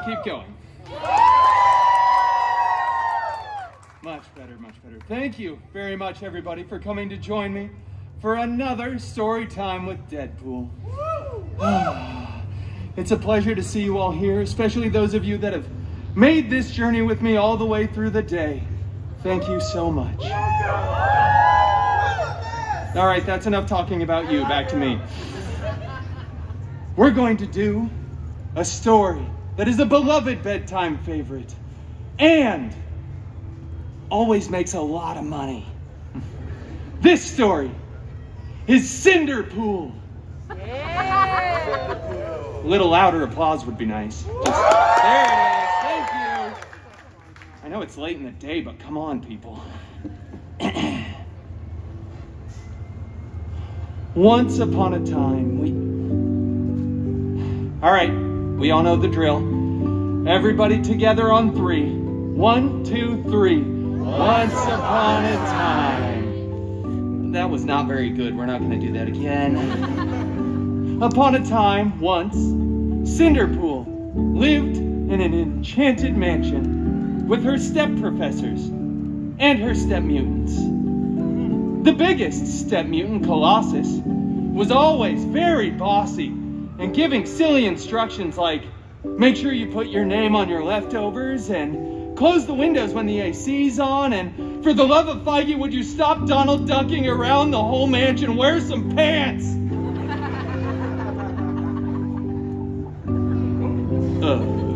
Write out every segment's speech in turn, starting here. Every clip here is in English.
keep going. Much better, much better. Thank you very much, everybody, for coming to join me for another story time with Deadpool. It's a pleasure to see you all here, especially those of you that have made this journey with me all the way through the day. Thank you so much. All right, that's enough talking about you. Back to me. We're going to do a story that is a beloved bedtime favorite and always makes a lot of money. This story is Cinder Pool. A little louder applause would be nice. There it is. Thank you. I know it's late in the day, but come on, people. Once upon a time, All right, we all know the drill. Everybody together on 3. 1, 2, 3. Once upon a time. That was not very good. We're not going to do that again. Upon a time, once, Cinderpool lived in an enchanted mansion with her step professors and her step mutants. The biggest step mutant, Colossus, was always very bossy and giving silly instructions like, make sure you put your name on your leftovers and close the windows when the AC's on, and for the love of Feige, would you stop Donald ducking around the whole mansion? Wear some pants!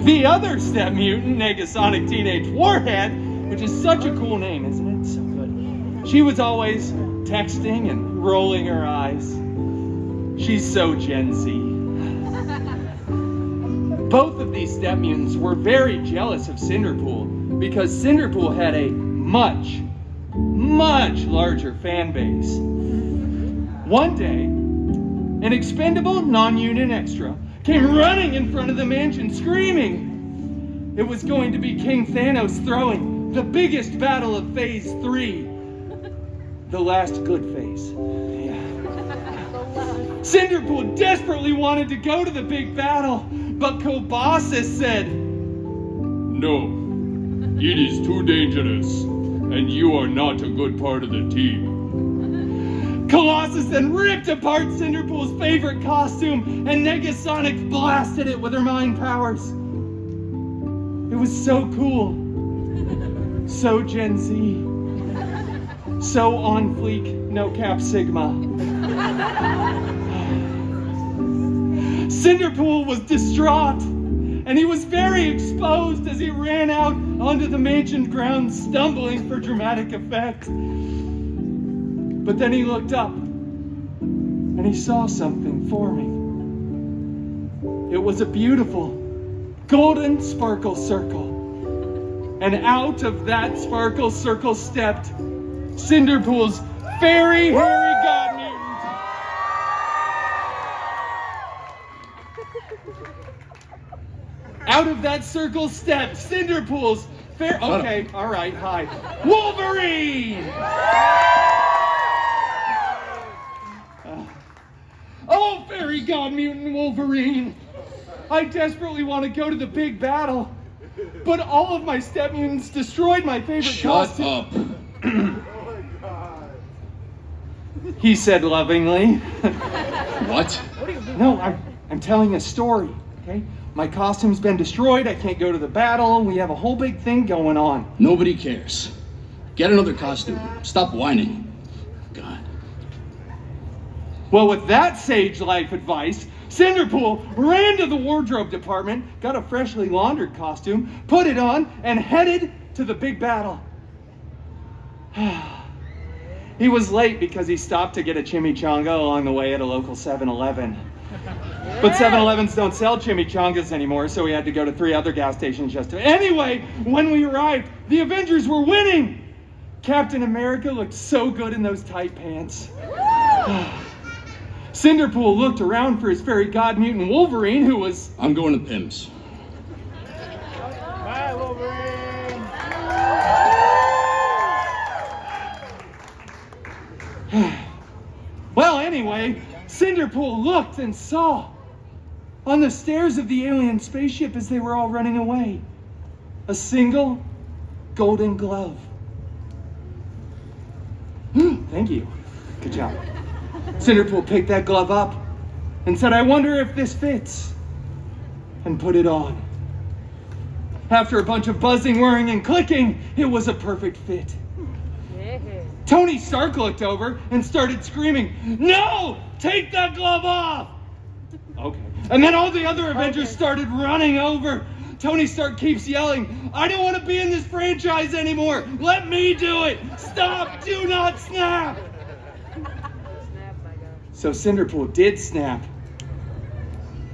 The other step mutant, Negasonic Teenage Warhead, which is such a cool name, isn't it? So good. She was always texting and rolling her eyes. She's so Gen Z. Both of these step mutants were very jealous of Cinderpool because Cinderpool had a much, much larger fan base. One day, an expendable non-unit extra came running in front of the mansion screaming it was going to be King Thanos throwing the biggest battle of Phase 3. The last good phase. Yeah. Cinderpool desperately wanted to go to the big battle, but Colossus said, "No, it is too dangerous, and you are not a good part of the team." Colossus then ripped apart Cinderpool's favorite costume, and Negasonic blasted it with her mind powers. It was so cool, so Gen Z, so on fleek, no cap Sigma. Cinderpool was distraught, and he was very exposed as he ran out onto the mansion grounds, stumbling for dramatic effect. But then he looked up, and he saw something forming. It was a beautiful, golden sparkle circle. And out of that sparkle circle stepped Cinderpool's fairy hairy god mutant. Out of that circle stepped Cinderpool's okay, all right, hi. Wolverine! Oh, fairy god mutant Wolverine! I desperately want to go to the big battle, but all of my step mutants destroyed my favorite costume. Shut up. He said lovingly. What? No, I'm telling a story, okay? My costume's been destroyed, I can't go to the battle, we have a whole big thing going on. Nobody cares. Get another costume. Stop whining. God. Well, with that sage life advice, Cinderpool ran to the wardrobe department, got a freshly laundered costume, put it on, and headed to the big battle. He was late because he stopped to get a chimichanga along the way at a local 7-Eleven. But 7-Elevens don't sell chimichangas anymore, so we had to go to 3 other gas stations just to... Anyway, when we arrived, the Avengers were winning! Captain America looked so good in those tight pants. Cinderpool looked around for his fairy god mutant Wolverine, who was... I'm going to Pim's. Bye, Wolverine! Well, anyway, Cinderpool looked and saw on the stairs of the alien spaceship as they were all running away. A single golden glove. Thank you. Good job. Cinderpool picked that glove up and said, I wonder if this fits, and put it on. After a bunch of buzzing, whirring, and clicking, it was a perfect fit. Tony Stark looked over and started screaming, no! Take that glove off! Okay. And then all the other Avengers started running over. Tony Stark keeps yelling, I don't want to be in this franchise anymore. Let me do it. Stop. Do not snap. So Cinderpool did snap.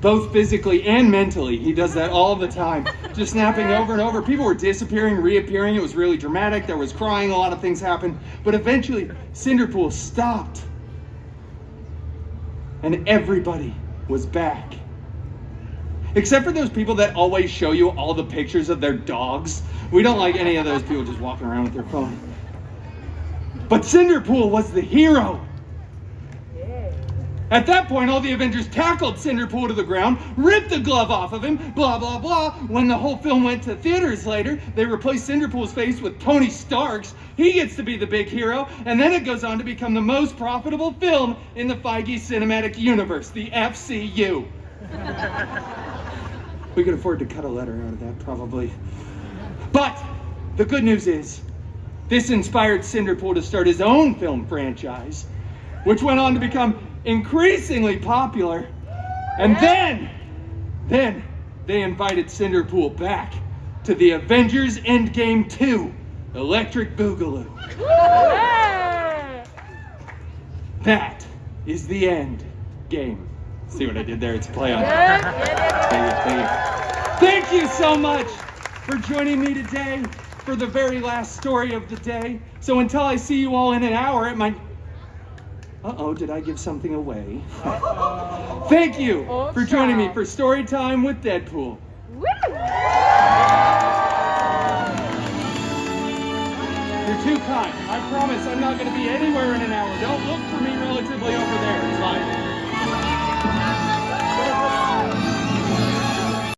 Both physically and mentally. He does that all the time. Just snapping over and over. People were disappearing, reappearing. It was really dramatic. There was crying. A lot of things happened. But eventually, Cinderpool stopped. And everybody was back. Except for those people that always show you all the pictures of their dogs. We don't like any of those people just walking around with their phone. But Cinderpool was the hero. At that point, all the Avengers tackled Cinderpool to the ground, ripped the glove off of him, blah, blah, blah. When the whole film went to theaters later, they replaced Cinderpool's face with Tony Stark's. He gets to be the big hero, and then it goes on to become the most profitable film in the Feige Cinematic Universe, the FCU. We could afford to cut a letter out of that, probably. But the good news is, this inspired Cinderpool to start his own film franchise, which went on to become increasingly popular. And then they invited Cinderpool back to the Avengers Endgame 2, Electric Boogaloo. That is the end game. See what I did there? It's a play on. Thank you so much for joining me today for the very last story of the day. So until I see you all in an hour at my... Uh-oh, did I give something away? Thank you for joining me for Storytime with Deadpool. You're too kind. I promise I'm not going to be anywhere in an hour. Don't look for me relatively over there. It's fine.